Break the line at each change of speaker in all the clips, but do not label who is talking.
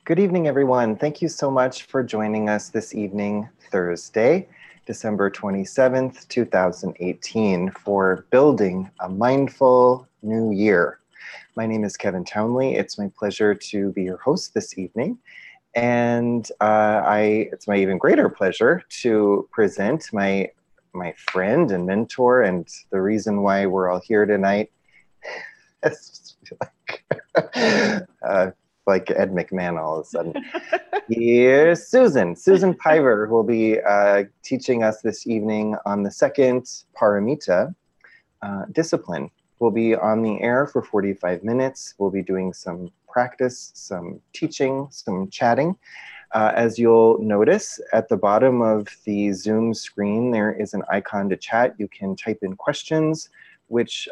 Good evening, everyone. Thank you so much for joining us this evening, Thursday, December 27th, 2018, for Building a Mindful New Year. My name is Kevin Townley. It's my pleasure to be your host this evening. And it's my even greater pleasure to present my friend and mentor, and the reason why we're all here tonight. It's like Ed McMahon all of a sudden. Here's Susan Piver, who will be teaching us this evening on the second paramita, discipline. We'll be on the air for 45 minutes. We'll be doing some practice, some teaching, some chatting. As you'll notice, at the bottom of the Zoom screen, there is an icon to chat. You can type in questions, which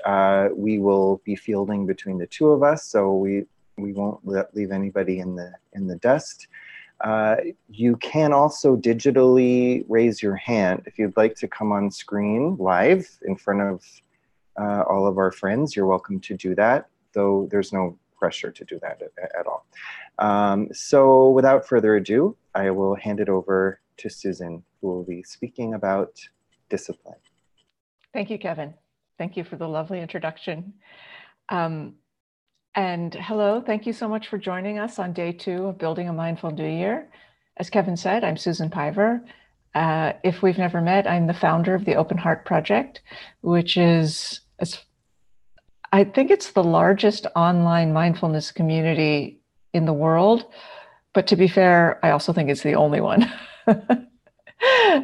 we will be fielding between the two of us, so we won't leave anybody in the dust. You can also digitally raise your hand if you'd like to come on screen live in front of all of our friends. You're welcome to do that, though there's no pressure to do that at all. So without further ado, I will hand it over to Susan, who will be speaking about discipline.
Thank you, Kevin. Thank you for the lovely introduction. And hello, thank you so much for joining us on day 2 of Building a Mindful New Year. As Kevin said, I'm Susan Piver. If we've never met, I'm the founder of the Open Heart Project, which is, I think it's the largest online mindfulness community in the world. But to be fair, I also think it's the only one.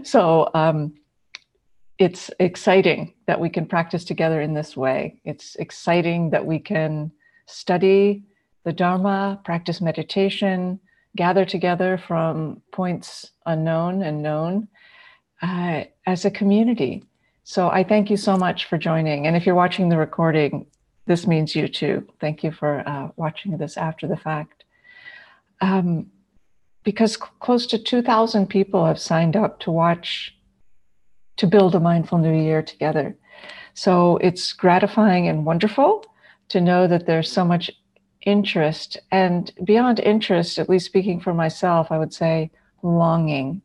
So it's exciting that we can practice together in this way. It's exciting that we can study the Dharma, practice meditation, gather together from points unknown and known as a community. So I thank you so much for joining. And if you're watching the recording, this means you too. Thank you for watching this after the fact. Because close to 2,000 people have signed up to build a mindful new year together. So it's gratifying and wonderful to know that there's so much interest, and beyond interest, at least speaking for myself, I would say a longing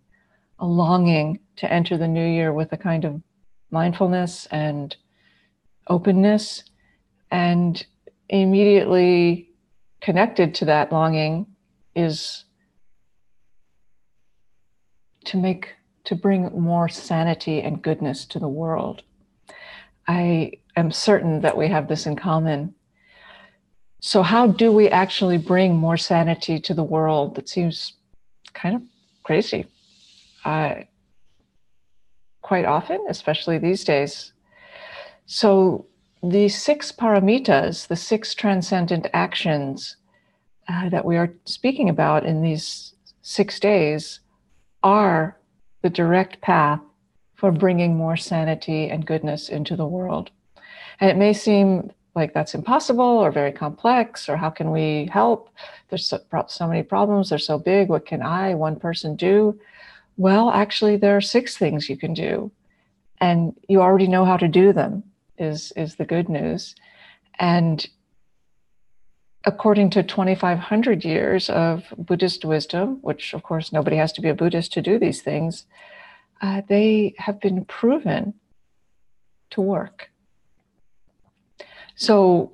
to enter the new year with a kind of mindfulness and openness. And immediately connected to that longing is to bring more sanity and goodness to the world. I am certain that we have this in common. So how do we actually bring more sanity to the world? That seems kind of crazy. Quite often, especially these days. So the 6 paramitas, the 6 transcendent actions that we are speaking about in these 6 days are the direct path for bringing more sanity and goodness into the world. And it may seem like that's impossible or very complex, or how can we help? There's so many problems, they're so big, what can one person do? Well, actually, there are 6 things you can do, and you already know how to do them, is the good news. And according to 2,500 years of Buddhist wisdom, which of course nobody has to be a Buddhist to do these things, they have been proven to work. So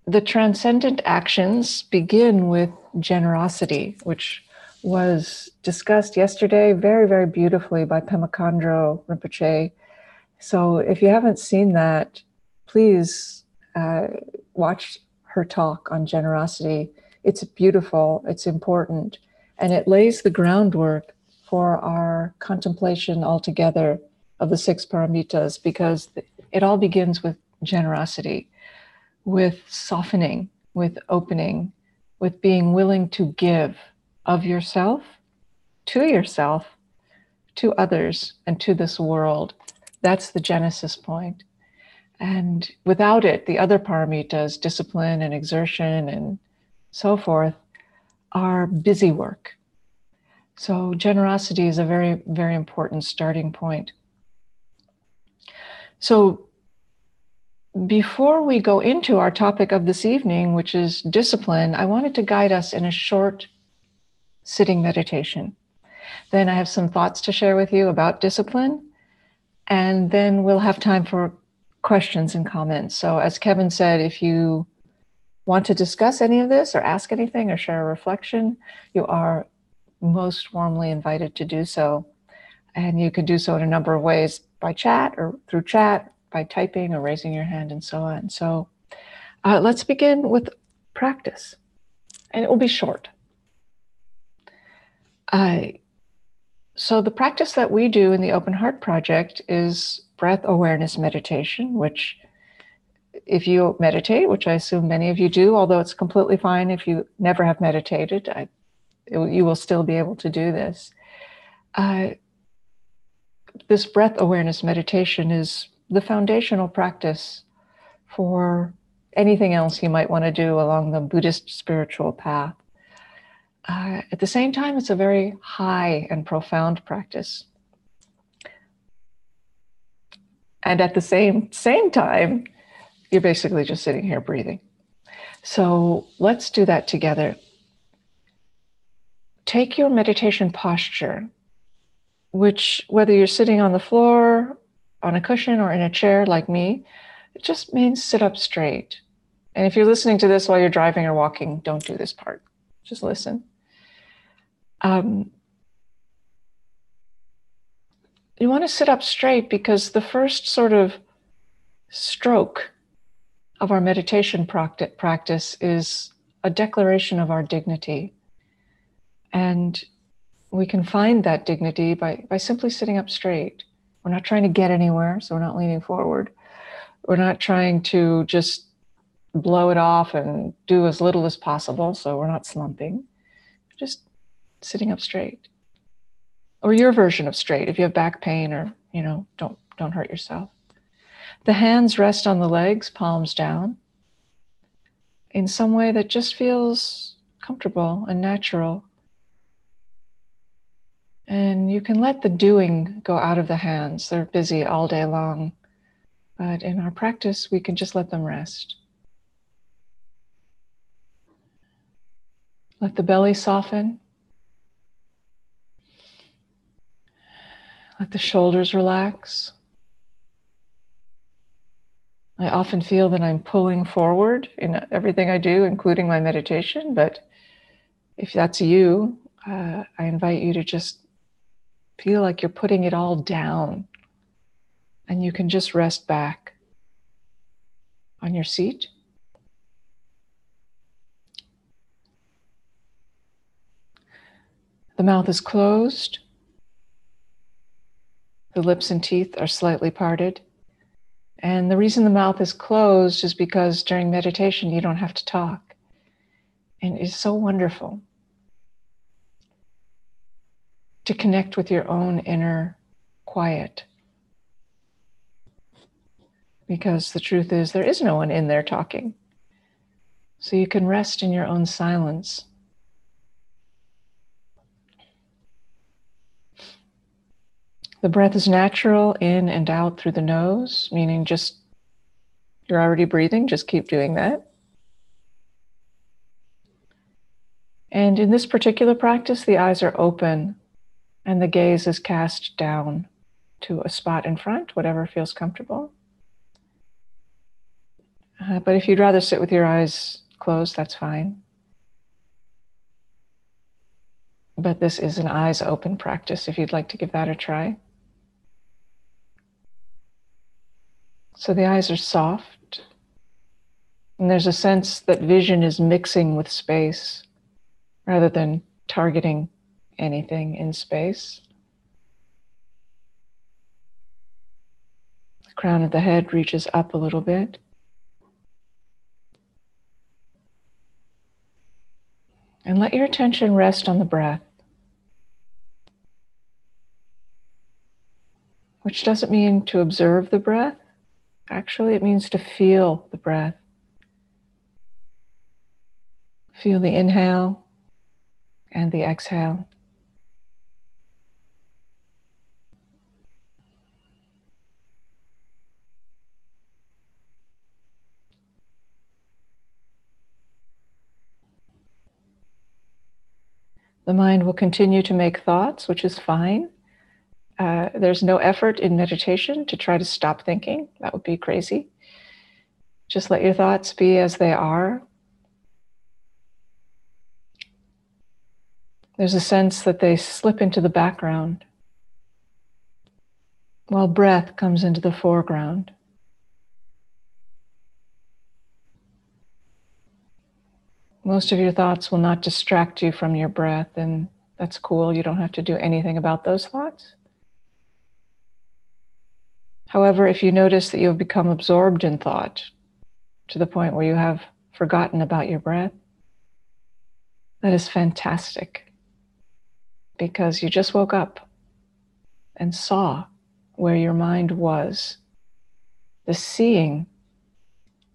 the transcendent actions begin with generosity, which was discussed yesterday very, very beautifully by Pema Khandro Rinpoche. So if you haven't seen that, please watch her talk on generosity. It's beautiful, it's important, and it lays the groundwork for our contemplation altogether of the 6 paramitas, because it all begins with generosity, with softening, with opening, with being willing to give of yourself, to others, and to this world. That's the genesis point. And without it, the other paramitas, discipline and exertion and so forth, are busy work. So generosity is a very, very important starting point. So before we go into our topic of this evening, which is discipline, I wanted to guide us in a short sitting meditation. Then I have some thoughts to share with you about discipline, and then we'll have time for questions and comments. So as Kevin said, if you want to discuss any of this or ask anything or share a reflection, you are most warmly invited to do so. And you can do so in a number of ways, by chat or through chat, by typing or raising your hand and so on. So let's begin with practice. And it will be short. So the practice that we do in the Open Heart Project is breath awareness meditation, which if you meditate, which I assume many of you do, although it's completely fine if you never have meditated, you will still be able to do this. This breath awareness meditation is the foundational practice for anything else you might want to do along the Buddhist spiritual path. At the same time, it's a very high and profound practice. And at the same time, you're basically just sitting here breathing. So let's do that together. Take your meditation posture, which, whether you're sitting on the floor, on a cushion, or in a chair like me, it just means sit up straight. And if you're listening to this while you're driving or walking, don't do this part. Just listen. You want to sit up straight because the first sort of stroke of our meditation practice is a declaration of our dignity. And we can find that dignity by simply sitting up straight. We're not trying to get anywhere, so we're not leaning forward. We're not trying to just blow it off and do as little as possible, so we're not slumping. Just sitting up straight. Or your version of straight, if you have back pain or, don't hurt yourself. The hands rest on the legs, palms down, in some way that just feels comfortable and natural. And you can let the doing go out of the hands. They're busy all day long. But in our practice, we can just let them rest. Let the belly soften. Let the shoulders relax. I often feel that I'm pulling forward in everything I do, including my meditation. But if that's you, I invite you to just feel like you're putting it all down. And you can just rest back on your seat. The mouth is closed. The lips and teeth are slightly parted. And the reason the mouth is closed is because during meditation, you don't have to talk. And it's so wonderful to connect with your own inner quiet. Because the truth is, there is no one in there talking. So you can rest in your own silence. The breath is natural in and out through the nose, meaning just you're already breathing, just keep doing that. And in this particular practice, the eyes are open and the gaze is cast down to a spot in front, whatever feels comfortable. But if you'd rather sit with your eyes closed, that's fine. But this is an eyes open practice if you'd like to give that a try. So the eyes are soft, and there's a sense that vision is mixing with space rather than targeting anything in space. The crown of the head reaches up a little bit. And let your attention rest on the breath, which doesn't mean to observe the breath. Actually, it means to feel the breath. Feel the inhale and the exhale. The mind will continue to make thoughts, which is fine. There's no effort in meditation to try to stop thinking. That would be crazy. Just let your thoughts be as they are. There's a sense that they slip into the background while breath comes into the foreground. Most of your thoughts will not distract you from your breath, and that's cool. You don't have to do anything about those thoughts. However, if you notice that you have become absorbed in thought to the point where you have forgotten about your breath, that is fantastic, because you just woke up and saw where your mind was. The seeing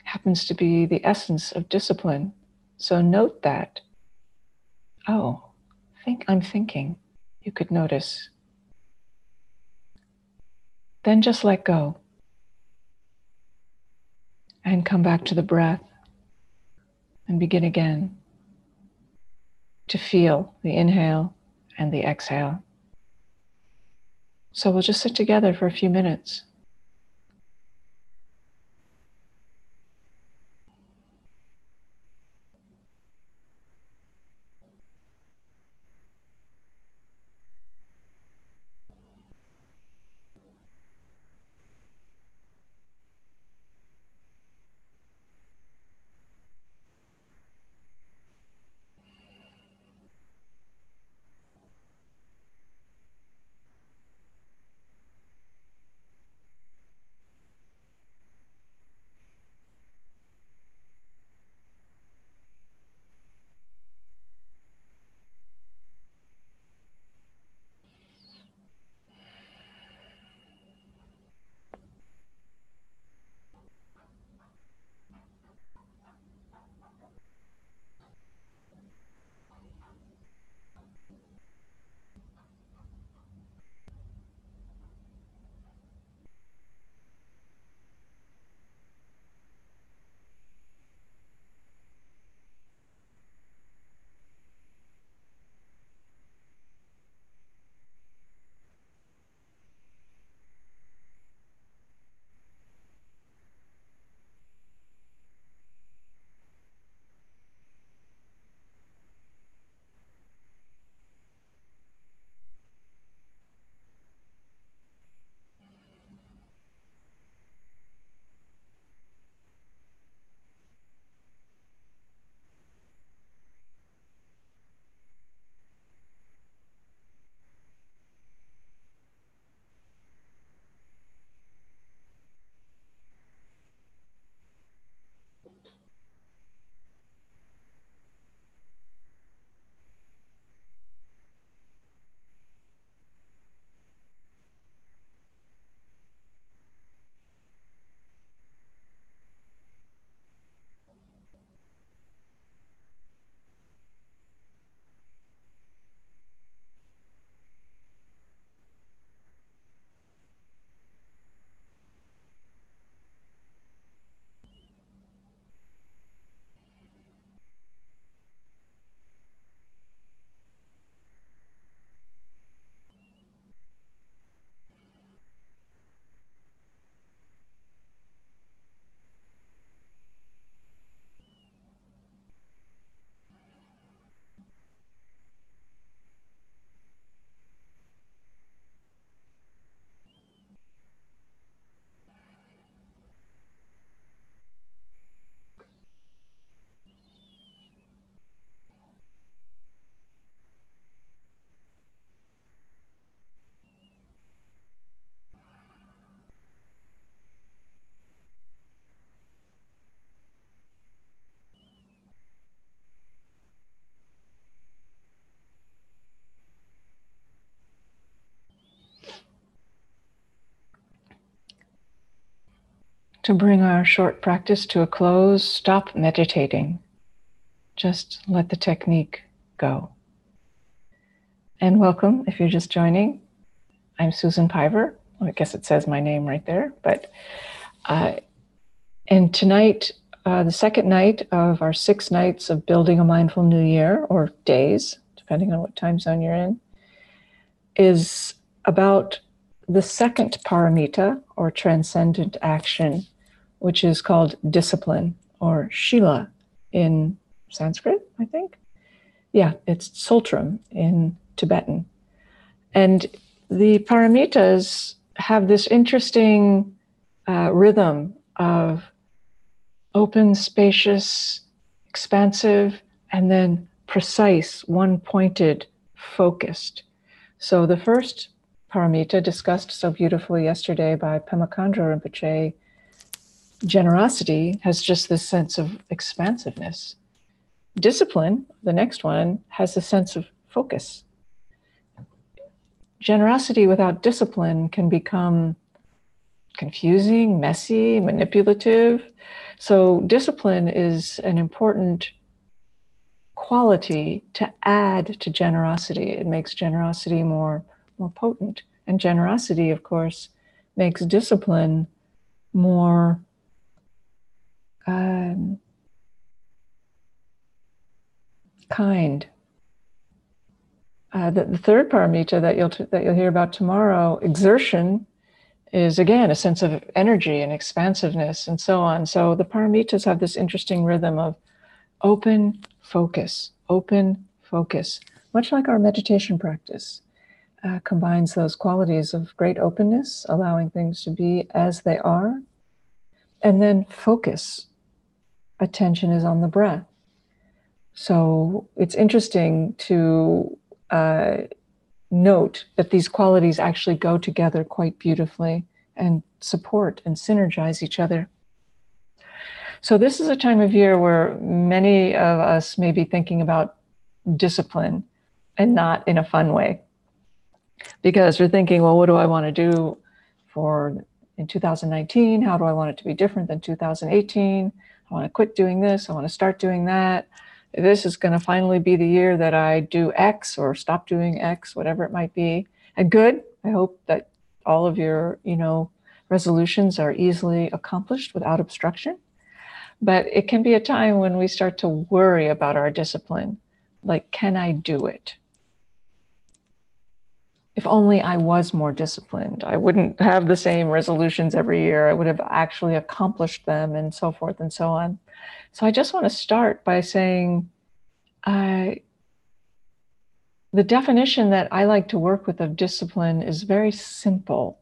happens to be the essence of discipline. So note that. Oh, I'm thinking. You could notice. Then just let go and come back to the breath and begin again to feel the inhale and the exhale. So we'll just sit together for a few minutes. To bring our short practice to a close, stop meditating. Just let the technique go. And welcome, if you're just joining. I'm Susan Piver. Well, I guess it says my name right there. And tonight, the second night of our 6 nights of building a mindful new year, or days, depending on what time zone you're in, is about the second paramita, or transcendent action, which is called discipline, or shila in Sanskrit, I think. Yeah, it's sultram in Tibetan. And the paramitas have this interesting rhythm of open, spacious, expansive, and then precise, one-pointed, focused. So the first paramita, discussed so beautifully yesterday by Pema Khandro Rinpoche, generosity, has just this sense of expansiveness. Discipline, the next one, has a sense of focus. Generosity without discipline can become confusing, messy, manipulative. So discipline is an important quality to add to generosity. It makes generosity more potent. And generosity, of course, makes discipline more kind. The third paramita that you'll hear about tomorrow, exertion, is again a sense of energy and expansiveness and so on. So the paramitas have this interesting rhythm of open focus, much like our meditation practice. Combines those qualities of great openness, allowing things to be as they are, and then focus. Attention is on the breath. So it's interesting to note that these qualities actually go together quite beautifully and support and synergize each other. So this is a time of year where many of us may be thinking about discipline, and not in a fun way. Because we're thinking, well, what do I want to do in 2019? How do I want it to be different than 2018? I want to quit doing this. I want to start doing that. This is going to finally be the year that I do X or stop doing X, whatever it might be. And good. I hope that all of your, resolutions are easily accomplished without obstruction. But it can be a time when we start to worry about our discipline. Like, can I do it? If only I was more disciplined, I wouldn't have the same resolutions every year. I would have actually accomplished them, and so forth and so on. So I just want to start by saying the definition that I like to work with of discipline is very simple,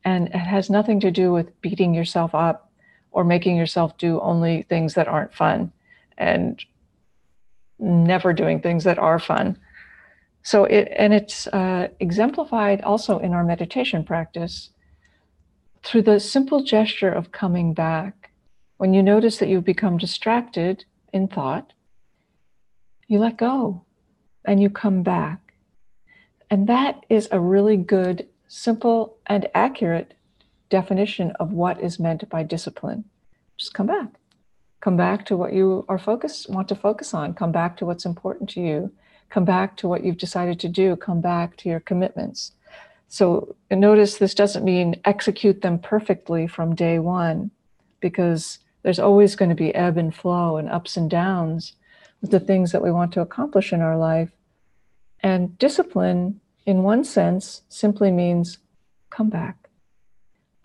and it has nothing to do with beating yourself up or making yourself do only things that aren't fun and never doing things that are fun. So it's exemplified also in our meditation practice through the simple gesture of coming back. When you notice that you've become distracted in thought, you let go and you come back. And that is a really good, simple, and accurate definition of what is meant by discipline. Just come back. Come back to what you want to focus on. Come back to what's important to you. Come back to what you've decided to do. Come back to your commitments. So notice this doesn't mean execute them perfectly from day one, because there's always going to be ebb and flow and ups and downs with the things that we want to accomplish in our life. And discipline, in one sense, simply means come back.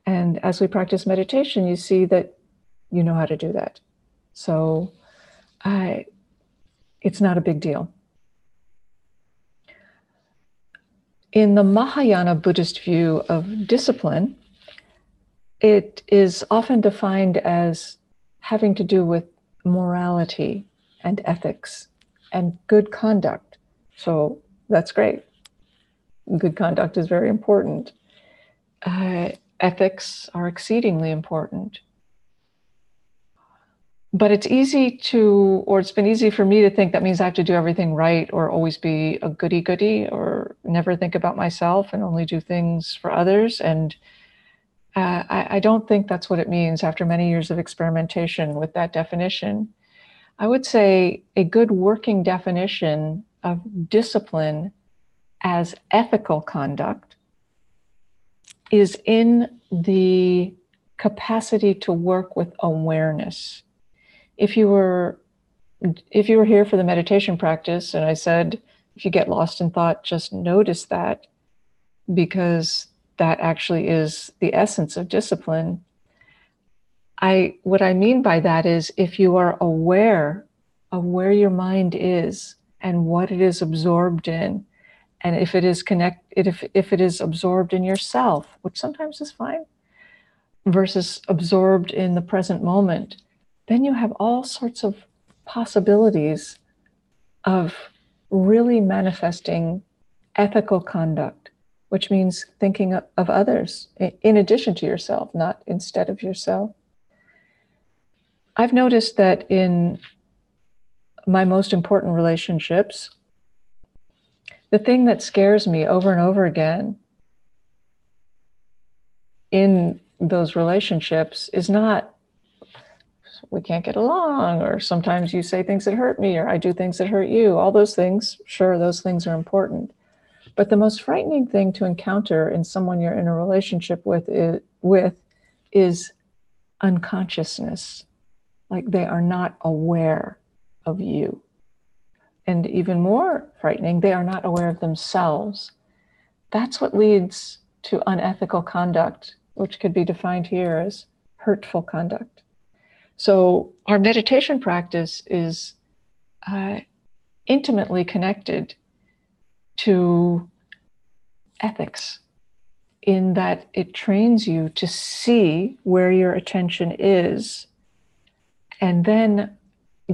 And as we practice meditation, you see that you know how to do that. So it's not a big deal. In the Mahayana Buddhist view of discipline, it is often defined as having to do with morality and ethics and good conduct. So that's great. Good conduct is very important. Ethics are exceedingly important. But it's been easy for me to think that means I have to do everything right, or always be a goody-goody, or never think about myself and only do things for others. And I don't think that's what it means after many years of experimentation with that definition. I would say a good working definition of discipline as ethical conduct is in the capacity to work with awareness. If you were here for the meditation practice and I said, if you get lost in thought, just notice that, because that actually is the essence of discipline. What I mean by that is, if you are aware of where your mind is and what it is absorbed in, and if it is if it is absorbed in yourself, which sometimes is fine, versus absorbed in the present moment, then you have all sorts of possibilities of really manifesting ethical conduct, which means thinking of others in addition to yourself, not instead of yourself. I've noticed that in my most important relationships, the thing that scares me over and over again in those relationships is not, we can't get along, or sometimes you say things that hurt me, or I do things that hurt you. All those things, sure, those things are important. But the most frightening thing to encounter in someone you're in a relationship with is unconsciousness. Like they are not aware of you. And even more frightening, they are not aware of themselves. That's what leads to unethical conduct, which could be defined here as hurtful conduct. So our meditation practice is intimately connected to ethics, in that it trains you to see where your attention is, and then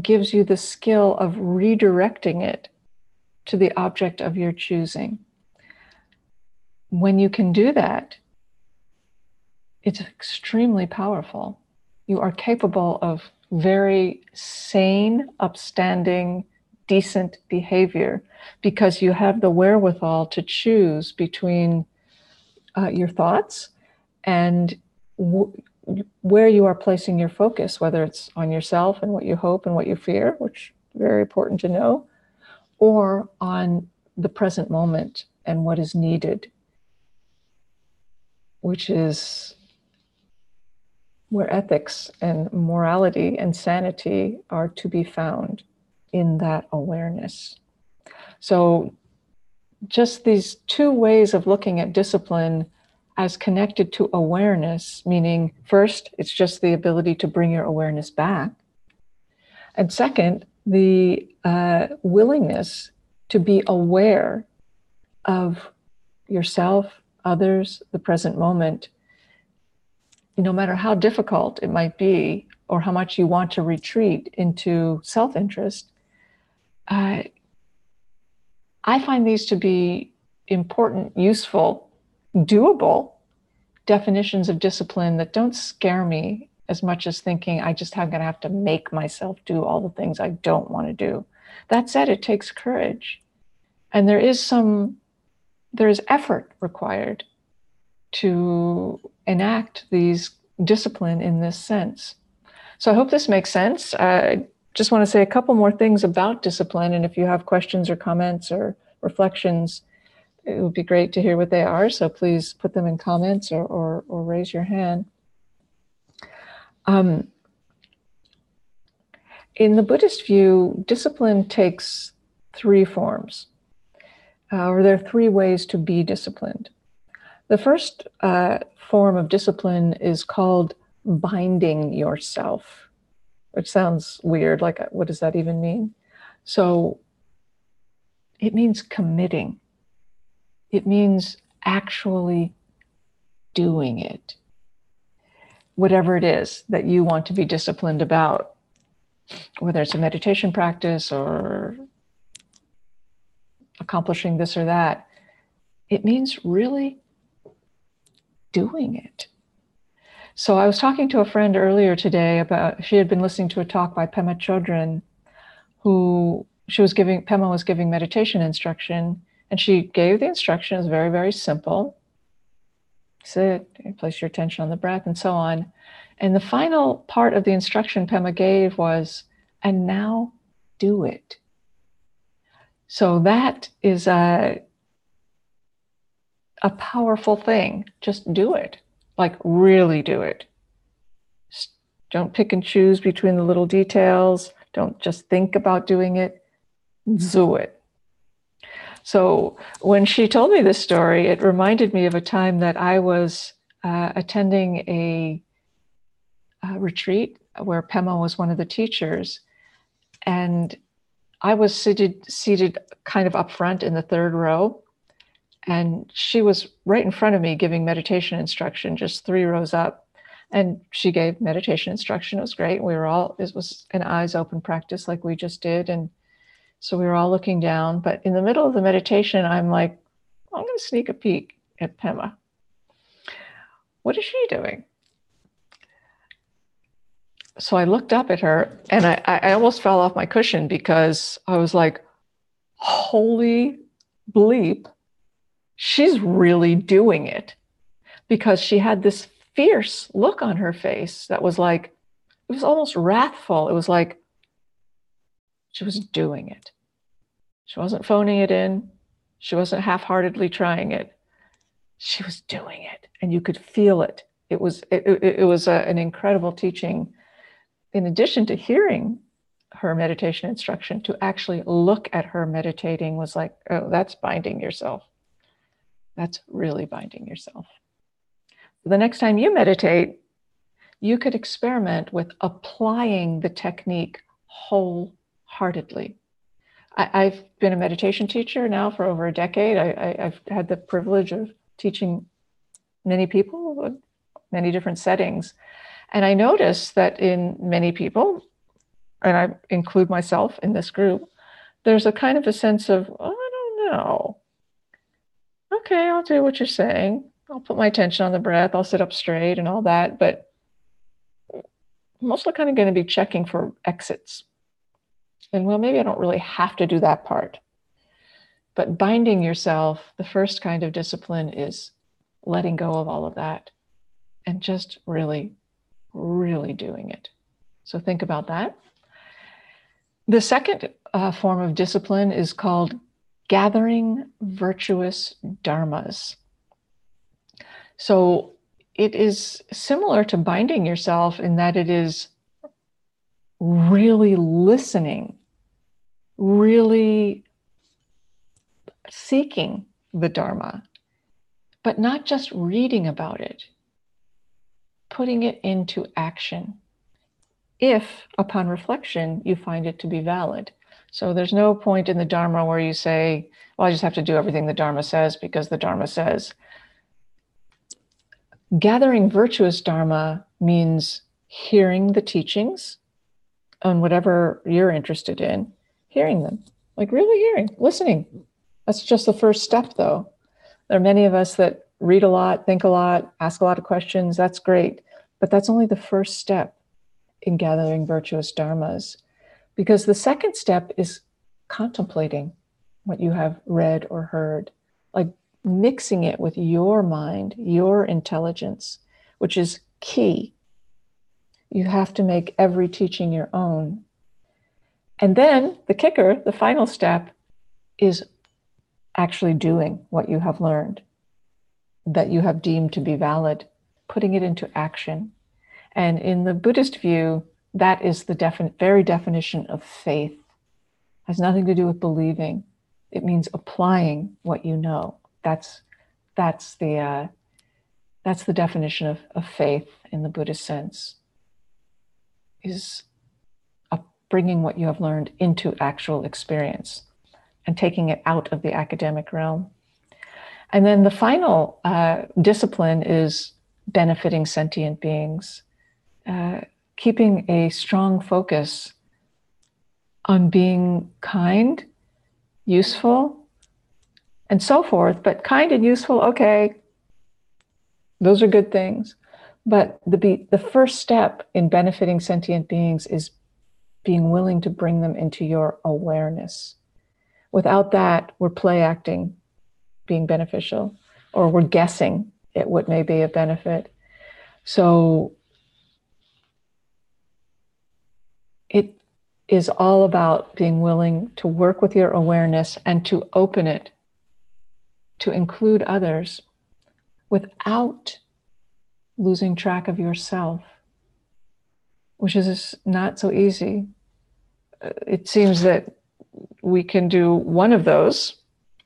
gives you the skill of redirecting it to the object of your choosing. When you can do that, it's extremely powerful. You are capable of very sane, upstanding, decent behavior, because you have the wherewithal to choose between your thoughts and where you are placing your focus, whether it's on yourself and what you hope and what you fear, which is very important to know, or on the present moment and what is needed, which is where ethics and morality and sanity are to be found, in that awareness. So just these two ways of looking at discipline as connected to awareness, meaning first, it's just the ability to bring your awareness back. And second, the willingness to be aware of yourself, others, the present moment, no matter how difficult it might be, or how much you want to retreat into self-interest. I find these to be important, useful, doable definitions of discipline that don't scare me as much as thinking I just am going to have to make myself do all the things I don't want to do. That said, it takes courage. And there is effort required to enact these discipline in this sense. So I hope this makes sense. I just want to say a couple more things about discipline. And if you have questions or comments or reflections, it would be great to hear what they are. So please put them in comments or raise your hand. In the Buddhist view, discipline takes three forms, or there are three ways to be disciplined. The first form of discipline is called binding yourself, which sounds weird. Like, what does that even mean? So it means committing. It means actually doing it, whatever it is that you want to be disciplined about, whether it's a meditation practice or accomplishing this or that. It means really doing it. So I was talking to a friend earlier today about, she had been listening to a talk by Pema Chodron, Pema was giving meditation instruction, and she gave the instructions very, very simple. Sit, place your attention on the breath, and so on. And the final part of the instruction Pema gave was, and now do it. So that is a powerful thing. Just do it. Like, really do it. Don't pick and choose between the little details. Don't just think about doing it. Do it. So when she told me this story, it reminded me of a time that I was attending a retreat where Pema was one of the teachers. And I was seated kind of up front in the third row. And she was right in front of me giving meditation instruction, just 3 rows up. And she gave meditation instruction. It was great. It was an eyes open practice like we just did. And so we were all looking down. But in the middle of the meditation, I'm like, I'm going to sneak a peek at Pema. What is she doing? So I looked up at her and I almost fell off my cushion because I was like, holy bleep, she's really doing it. Because she had this fierce look on her face that was like, it was almost wrathful. It was like she was doing it. She wasn't phoning it in. She wasn't half-heartedly trying it. She was doing it, and you could feel it. It was an incredible teaching. In addition to hearing her meditation instruction, to actually look at her meditating was like, oh, that's binding yourself. That's really binding yourself. The next time you meditate, you could experiment with applying the technique wholeheartedly. I've been a meditation teacher now for over a decade. I've had the privilege of teaching many people, many different settings. And I noticed that in many people, and I include myself in this group, there's a kind of a sense of, oh, I don't know. Okay, I'll do what you're saying. I'll put my attention on the breath. I'll sit up straight and all that. But I'm mostly kind of going to be checking for exits. And well, maybe I don't really have to do that part. But binding yourself, the first kind of discipline is letting go of all of that and just really, really doing it. So think about that. The second form of discipline is called gathering virtuous dharmas. So it is similar to binding yourself in that it is really listening, really seeking the Dharma, but not just reading about it, putting it into action, if upon reflection you find it to be valid. So there's no point in the Dharma where you say, well, I just have to do everything the Dharma says because the Dharma says. Gathering virtuous Dharma means hearing the teachings on whatever you're interested in, hearing them, like really hearing, listening. That's just the first step, though. There are many of us that read a lot, think a lot, ask a lot of questions. That's great. But that's only the first step in gathering virtuous dharmas. Because the second step is contemplating what you have read or heard, like mixing it with your mind, your intelligence, which is key. You have to make every teaching your own. And then the kicker, the final step, is actually doing what you have learned, that you have deemed to be valid, putting it into action. And in the Buddhist view, that is the very definition of faith. It has nothing to do with believing. It means applying what you know. That's the definition of faith in the Buddhist sense, is bringing what you have learned into actual experience and taking it out of the academic realm. And then the final discipline is benefiting sentient beings, keeping a strong focus on being kind, useful, and so forth. But kind and useful, okay, those are good things. But the first step in benefiting sentient beings is being willing to bring them into your awareness. Without that, we're play acting being beneficial, or we're guessing at what may be a benefit. So it is all about being willing to work with your awareness and to open it to include others without losing track of yourself, which is not so easy. It seems that we can do one of those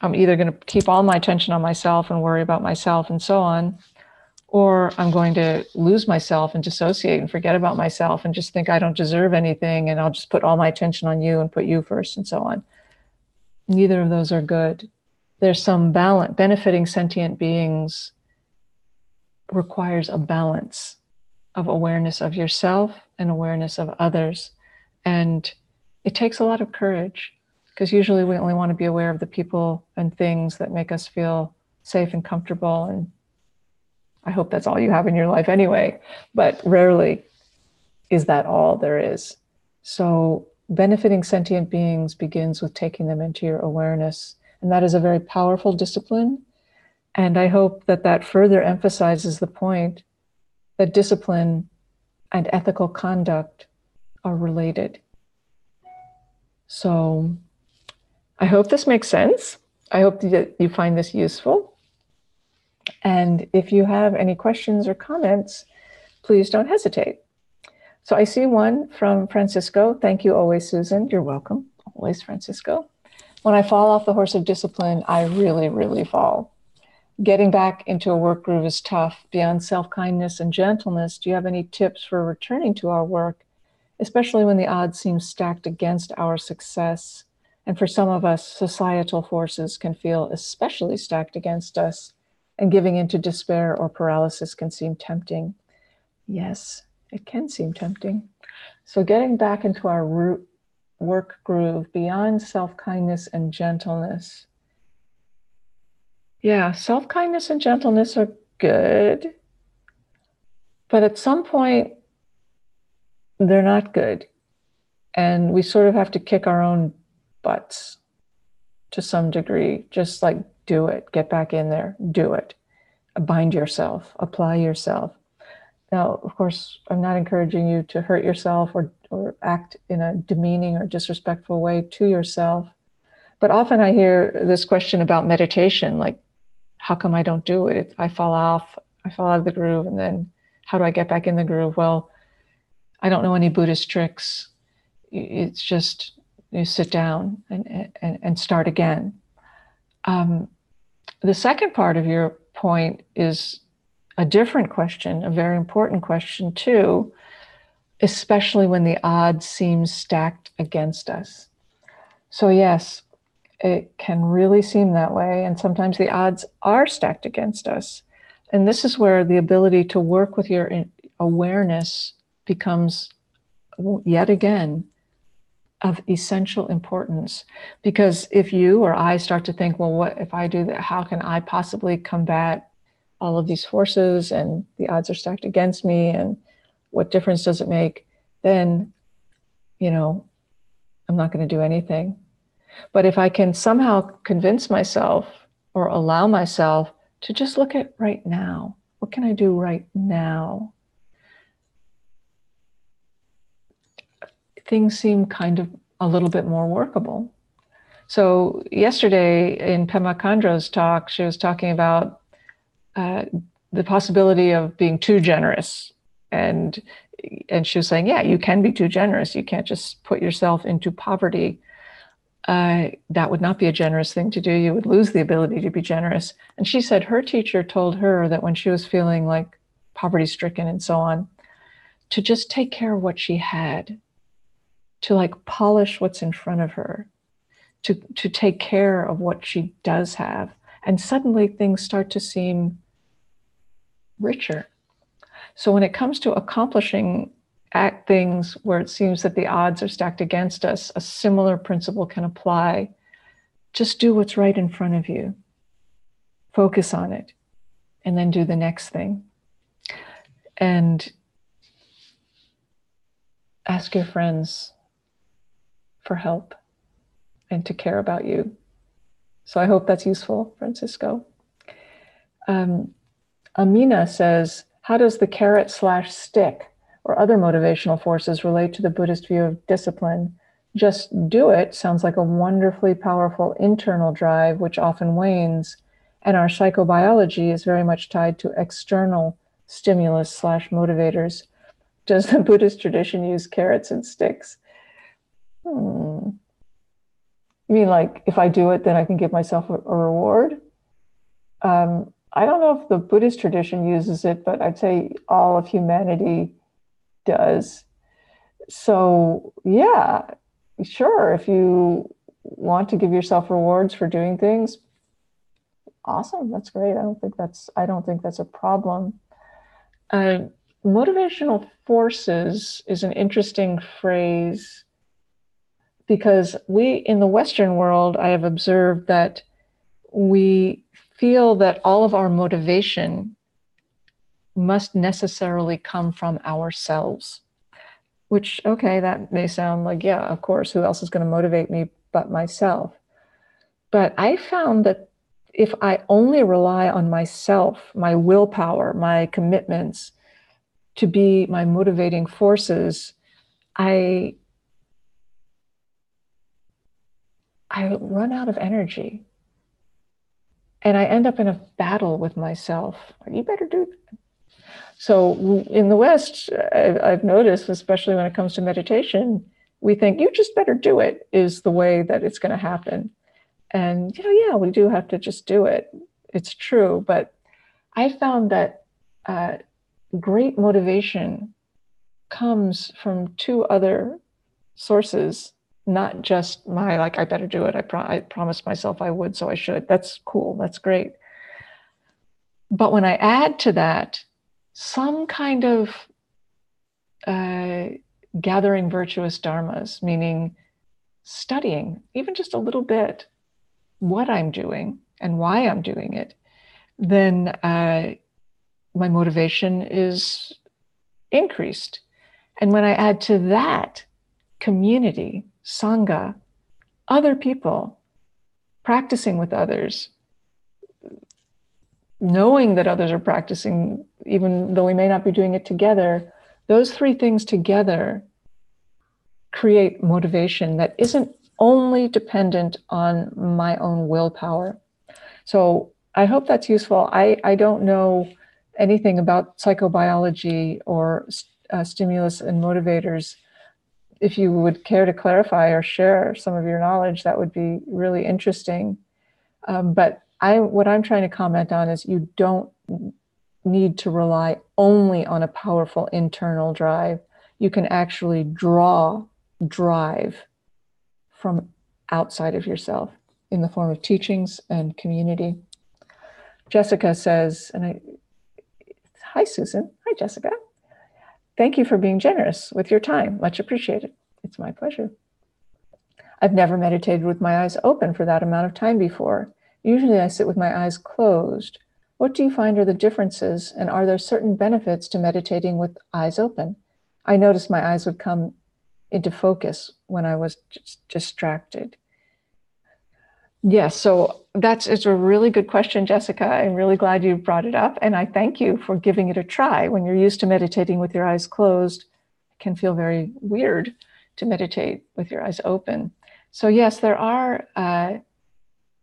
I'm either going to keep all my attention on myself and worry about myself and so on, or I'm going to lose myself and dissociate and forget about myself and just think I don't deserve anything and I'll just put all my attention on you and put you first and so on. Neither of those are good. There's some balance. Benefiting sentient beings requires a balance of awareness of yourself and awareness of others. And it takes a lot of courage, because usually we only want to be aware of the people and things that make us feel safe and comfortable. And I hope that's all you have in your life anyway, but rarely is that all there is. So benefiting sentient beings begins with taking them into your awareness. And that is a very powerful discipline. And I hope that that further emphasizes the point that discipline and ethical conduct are related. So I hope this makes sense. I hope that you find this useful. And if you have any questions or comments, please don't hesitate. So I see one from Francisco. Thank you always, Susan. You're welcome. Always, Francisco. When I fall off the horse of discipline, I really, really fall. Getting back into a work groove is tough. Beyond self-kindness and gentleness, do you have any tips for returning to our work, especially when the odds seem stacked against our success? And for some of us, societal forces can feel especially stacked against us, and giving into despair or paralysis can seem tempting. Yes, it can seem tempting. So getting back into our work groove beyond self-kindness and gentleness. Yeah, self-kindness and gentleness are good, but at some point, they're not good. And we sort of have to kick our own butts to some degree. Just like, do it, get back in there, do it. Bind yourself, apply yourself. Now, of course, I'm not encouraging you to hurt yourself or act in a demeaning or disrespectful way to yourself. But often I hear this question about meditation, like, how come I don't do it? I fall out of the groove, and then how do I get back in the groove? Well, I don't know any Buddhist tricks. It's just you sit down and start again. The second part of your point is a different question, a very important question too, especially when the odds seem stacked against us. So yes, it can really seem that way. And sometimes the odds are stacked against us. And this is where the ability to work with your awareness becomes, yet again, of essential importance. Because if you or I start to think, well, what if I do that? How can I possibly combat all of these forces and the odds are stacked against me? And what difference does it make? Then, I'm not going to do anything. But if I can somehow convince myself or allow myself to just look at right now, what can I do right now? Things seem kind of a little bit more workable. So yesterday in Pema Khandra's talk, she was talking about the possibility of being too generous. And she was saying, yeah, you can be too generous. You can't just put yourself into poverty. That would not be a generous thing to do. You would lose the ability to be generous. And she said her teacher told her that when she was feeling like poverty-stricken and so on, to just take care of what she had, to like polish what's in front of her, to take care of what she does have. And suddenly things start to seem richer. So when it comes to accomplishing things where it seems that the odds are stacked against us, a similar principle can apply. Just do what's right in front of you. Focus on it, and then do the next thing. And ask your friends for help and to care about you. So I hope that's useful, Francisco. Amina says, how does the carrot/stick or other motivational forces relate to the Buddhist view of discipline? Just do it sounds like a wonderfully powerful internal drive, which often wanes. And our psychobiology is very much tied to external stimulus/motivators. Does the Buddhist tradition use carrots and sticks? You mean like if I do it, then I can give myself a reward? I don't know if the Buddhist tradition uses it, but I'd say all of humanity does. So, yeah, sure. If you want to give yourself rewards for doing things, awesome. That's great. I don't think that's a problem. Uh, Motivational forces is an interesting phrase because we, in the Western world, I have observed that we feel that all of our motivation must necessarily come from ourselves, which, okay, that may sound like, yeah, of course, who else is going to motivate me but myself? But I found that if I only rely on myself, my willpower, my commitments to be my motivating forces, I run out of energy and I end up in a battle with myself. You better do. So in the West, I've noticed, especially when it comes to meditation, we think you just better do it is the way that it's going to happen. And, yeah, we do have to just do it. It's true. But I found that great motivation comes from two other sources, not just my, like, I better do it. I promised myself I would, so I should. That's cool. That's great. But when I add to that some kind of gathering virtuous dharmas, meaning studying even just a little bit what I'm doing and why I'm doing it, then my motivation is increased. And when I add to that community, sangha, other people, practicing with others, knowing that others are practicing, even though we may not be doing it together, those three things together create motivation that isn't only dependent on my own willpower. So I hope that's useful. I don't know anything about psychobiology or stimulus and motivators. If you would care to clarify or share some of your knowledge, that would be really interesting. But what I'm trying to comment on is you don't need to rely only on a powerful internal drive. You can actually draw drive from outside of yourself in the form of teachings and community. Jessica says, hi, Susan. Hi, Jessica. Thank you for being generous with your time. Much appreciated. It's my pleasure. I've never meditated with my eyes open for that amount of time before. Usually I sit with my eyes closed. What do you find are the differences, and are there certain benefits to meditating with eyes open? I noticed my eyes would come into focus when I was distracted. Yes, so it's a really good question, Jessica. I'm really glad you brought it up, and I thank you for giving it a try. When you're used to meditating with your eyes closed, it can feel very weird to meditate with your eyes open. So yes, there are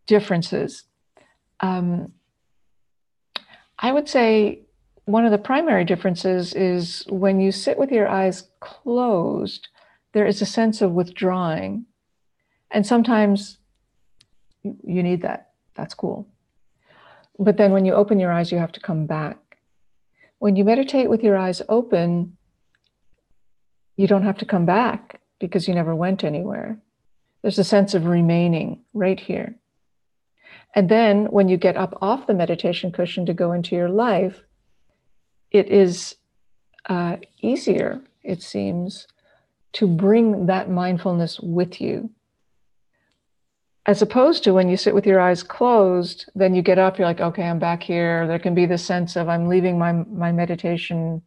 differences. I would say one of the primary differences is when you sit with your eyes closed, there is a sense of withdrawing. And sometimes you need that. That's cool. But then when you open your eyes, you have to come back. When you meditate with your eyes open, you don't have to come back because you never went anywhere. There's a sense of remaining right here. And then when you get up off the meditation cushion to go into your life, it is easier, it seems, to bring that mindfulness with you. As opposed to when you sit with your eyes closed, then you get up, you're like, okay, I'm back here. There can be the sense of I'm leaving my meditation,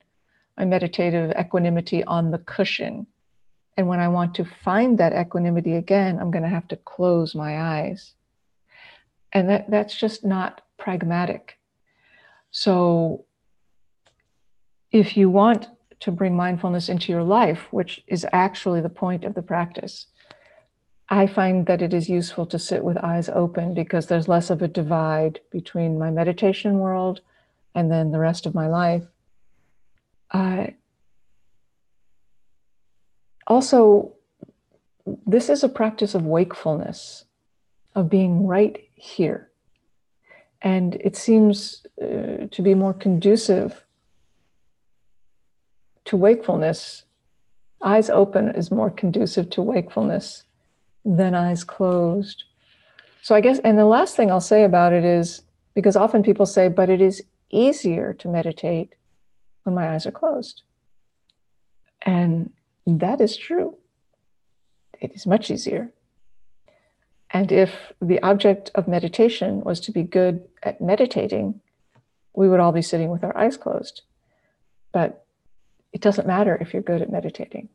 my meditative equanimity on the cushion. And when I want to find that equanimity again, I'm going to have to close my eyes. And that's just not pragmatic. So if you want to bring mindfulness into your life, which is actually the point of the practice, I find that it is useful to sit with eyes open because there's less of a divide between my meditation world and then the rest of my life. Also, this is a practice of wakefulness. of being right here. And it seems to be more conducive to wakefulness. Eyes open is more conducive to wakefulness than eyes closed. So I guess, and the last thing I'll say about it is, because often people say, but it is easier to meditate when my eyes are closed. And that is true. It is much easier. And if the object of meditation was to be good at meditating, we would all be sitting with our eyes closed. But it doesn't matter if you're good at meditating.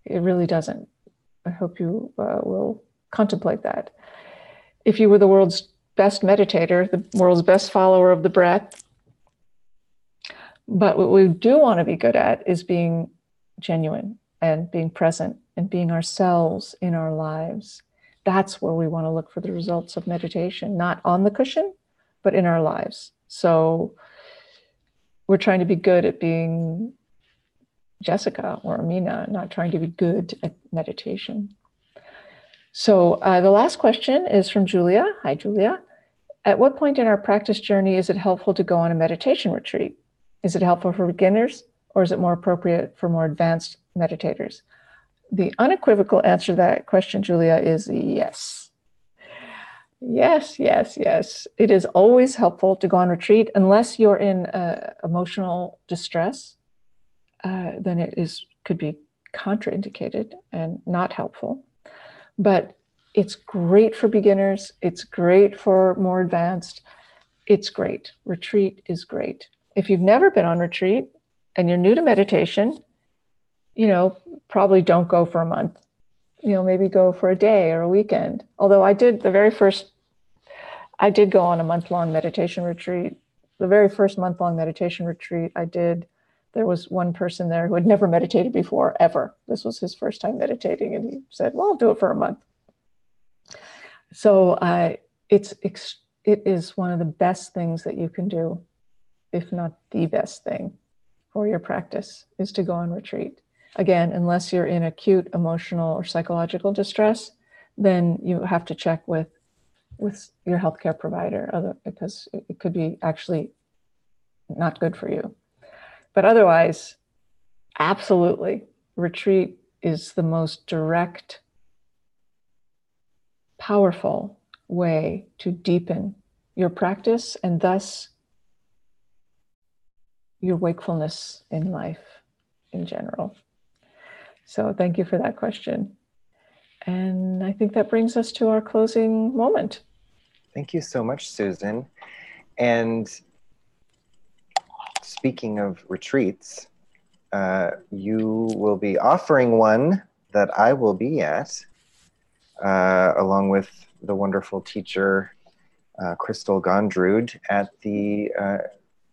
It really doesn't. I hope you will contemplate that. If you were the world's best meditator, the world's best follower of the breath, but what we do want to be good at is being genuine and being present and being ourselves in our lives. That's where we want to look for the results of meditation, not on the cushion, but in our lives. So we're trying to be good at being Jessica or Amina, not trying to be good at meditation. So the last question is from Julia. Hi, Julia. At what point in our practice journey is it helpful to go on a meditation retreat? Is it helpful for beginners, or is it more appropriate for more advanced meditators? The unequivocal answer to that question, Julia, is yes. Yes, yes, yes. It is always helpful to go on retreat unless you're in emotional distress. Then it could be contraindicated and not helpful. But it's great for beginners. It's great for more advanced. It's great. Retreat is great. If you've never been on retreat and you're new to meditation, probably don't go for a month. Maybe go for a day or a weekend. Although I did go on a month-long meditation retreat. The very first month-long meditation retreat I did, there was one person there who had never meditated before, ever. This was his first time meditating, and he said, well, I'll do it for a month. So it is one of the best things that you can do, if not the best thing for your practice, is to go on retreat. Again, unless you're in acute emotional or psychological distress, then you have to check with your healthcare provider, because it could be actually not good for you. But otherwise, absolutely, retreat is the most direct, powerful way to deepen your practice and thus your wakefulness in life in general. So thank you for that question. And I think that brings us to our closing moment.
Thank you so much, Susan. And speaking of retreats, you will be offering one that I will be at, along with the wonderful teacher, Crystal Gondrud, at the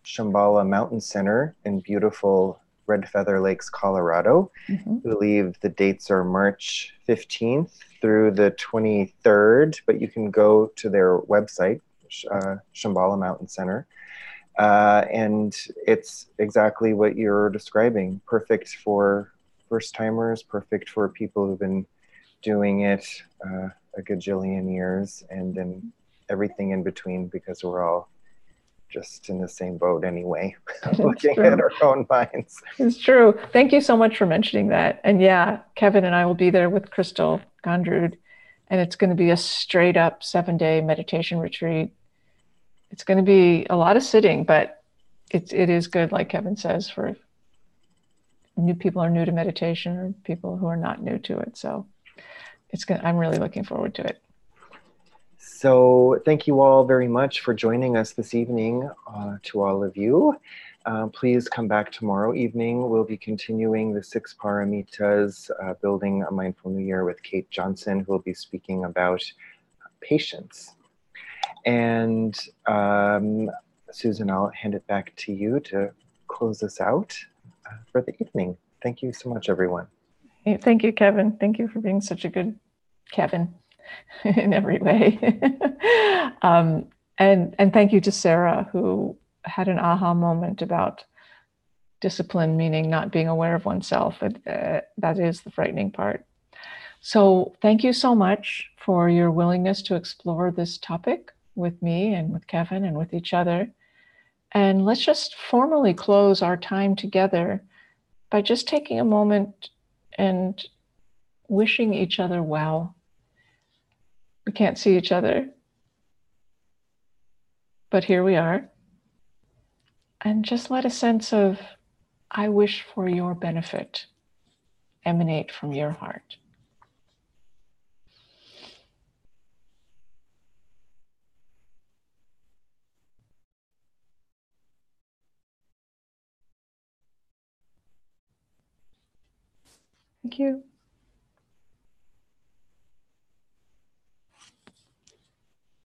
Shambhala Mountain Center in beautiful Red Feather Lakes, Colorado. I believe the dates are March 15th through the 23rd, but you can go to their website, Shambhala Mountain Center. And it's exactly what you're describing. Perfect for first-timers, perfect for people who've been doing it a gajillion years, and then everything in between, because we're all just in the same boat anyway, looking at our own minds.
It's true. Thank you so much for mentioning that. And yeah, Kevin and I will be there with Crystal Gondrud, and it's going to be a straight up 7-day meditation retreat. It's going to be a lot of sitting, but it is good, like Kevin says, for new people who are new to meditation or people who are not new to it. So I'm really looking forward to it.
So thank you all very much for joining us this evening, to all of you. Please come back tomorrow evening. We'll be continuing the 6 paramitas, Building a Mindful New Year with Kate Johnson, who will be speaking about patience. And Susan, I'll hand it back to you to close us out for the evening. Thank you so much, everyone.
Thank you, Kevin. Thank you for being such a good Kevin in every way. And thank you to Sarah, who had an aha moment about discipline, meaning not being aware of oneself. That is the frightening part. So thank you so much for your willingness to explore this topic with me and with Kevin and with each other. And let's just formally close our time together by just taking a moment and wishing each other well. We can't see each other, but here we are. And just let a sense of, I wish for your benefit, emanate from your heart. Thank you.